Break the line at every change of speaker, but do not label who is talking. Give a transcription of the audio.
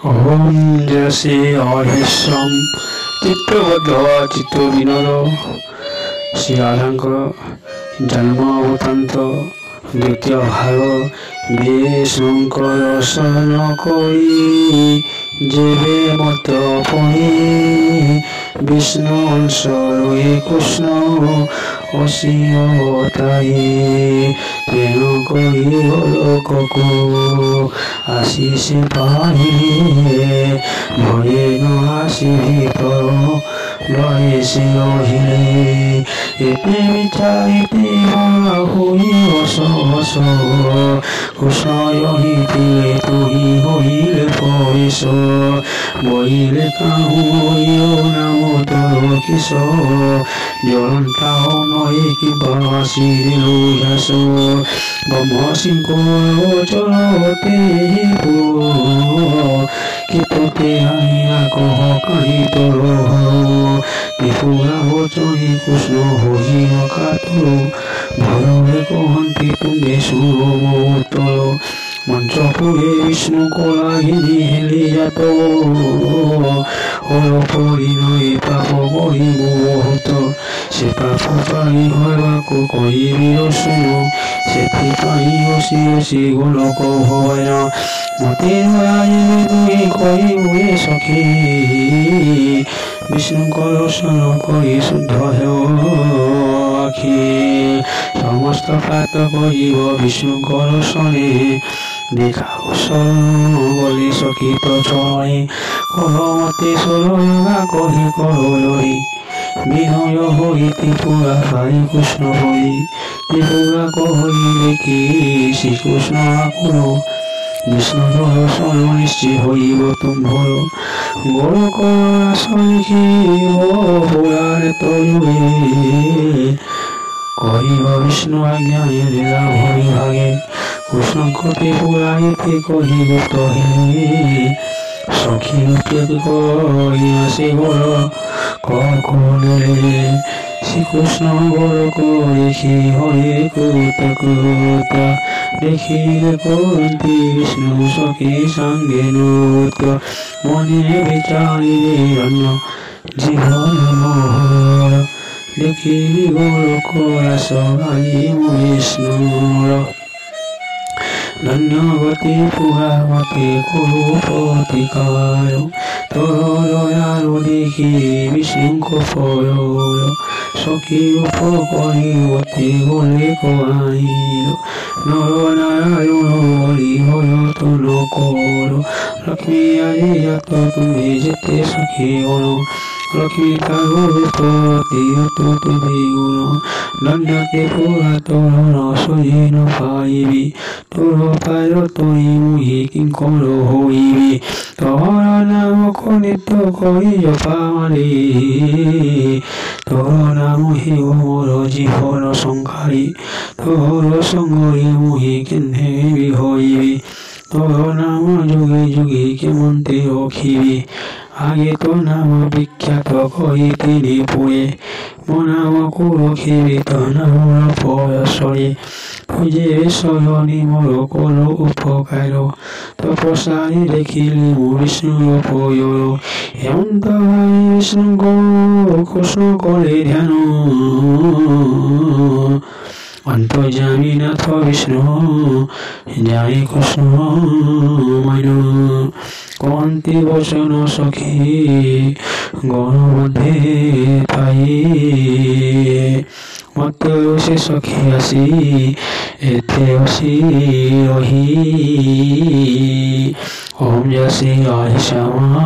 ओम जैसे अहेश्वम चित्तबद्ध चित्त विनोद श्री राधांक जन्म वृत्तांत द्वितीय भाग विष्णुंक दर्शन करी जेबे मत पड़ी विष्णु अंश रही कृष्ण असीय अवतारी तेन करी लोकको आशीष पाहिले भये न आसी भीतर लये से रहिले एते विचारिते बड़ा हुई हस हस कृष्ण यही तुही होइले प्रवेश বইলে কাহু হইও নাম তোর কিশ জ্বলন্তা নয় কিবা আসিলু হাস ব্রহ্মসিংহ চলতে কিপতে আইয়া কহ কাহি তোর ত্রিপুরা বচনি কৃষ্ণ হইল কাতর ভয়রে কহন্তি তুমি সুরমোত্তর মঞ্চপুরে বিষ্ণু কলাগিনী হেলিয়াত হল পরিণয় পাপ করি বহুত সে পাপ পাই হওয়াকু কহিবি অসুন সেথিপাই অসি অসি গোলক ভয় মতে নয়াইলে দুই কহিবুয়ে সখী বিষ্ণুঙ্ক দর্শন করি শুদ্ধ হেও আখি সমস্ত পাত করিব বিষ্ণুঙ্ক দর্শনে দেখাও বলি সকিত চয় কলমতে সরলগা কহি করলহি বিনয় হই ত্রিপুরা পাই কৃষ্ণ হই ত্রিপুরা কহিলে কি শ্রীকৃষ্ণ আকুল বিষ্ণু দর্শন নিশ্চয় হইব তুম্ভর গোলক আসলিখিব পুরাণে তয়ুগে কহিব বিষ্ণু আজ্ঞানে লীলা ভরি ভাগে কৃষ্ণ কপি পুরাইতে কহি গুপ্ত হে সখী রূপে করি আসি বল কলে শ্রীকৃষ্ণ গোলক দেখি হরে কুতা কুতা দেখিলে কুন্তি বিষ্ণু সখী সঙ্গে নূত মনে বিচারিলে অন্য জীবন মোহর দেখিলি গোলক আসবাই বিষ্ণুর ধন্য গতি পুরামতে করু প্রতিকার তোর দয়ার দেখি বিষ্ণুঙ্ক পর সখী রূপ করিবতে বলে কহিল নর নারায়ণ বলি হল তুল কর লক্ষ্মী আরে যাত তুমি যেতে সখী গণ লক্ষ্মী তার তুমি গুণ দণ্ডকে পুরা তোর নসহীন পাইবি তোর পায় তুই মুহি কিঙ্কর হইবি তোর নাম নিত্য করি জপামারি তোর নাম হে মোর জীবন সংসারী তোর সঙ্গরে মুহি কেনে হইবি তোর নাম যুগে যুগে কেমন্তে রখিবি আগে তো নাম বিখ্যাত কহিতে পুয়ে মনামকু রখিবি তো নাম পয়সরে পূজে শয়নি মোর কল উপকার তপস্যারি দেখিলি মো বিষ্ণুর পয়র হেমন্ত বিষ্ণু কৃষ্ণ করে ধ্যান অন্তর্যামী নাথ বিষ্ণু জানি কৃষ্ণ মান কন্তি বচন সখী গণ মধ্যে পাই মত সে সখী আসি এতে অসি রহি ওম জয় শ্রী রাধে শ্যামা।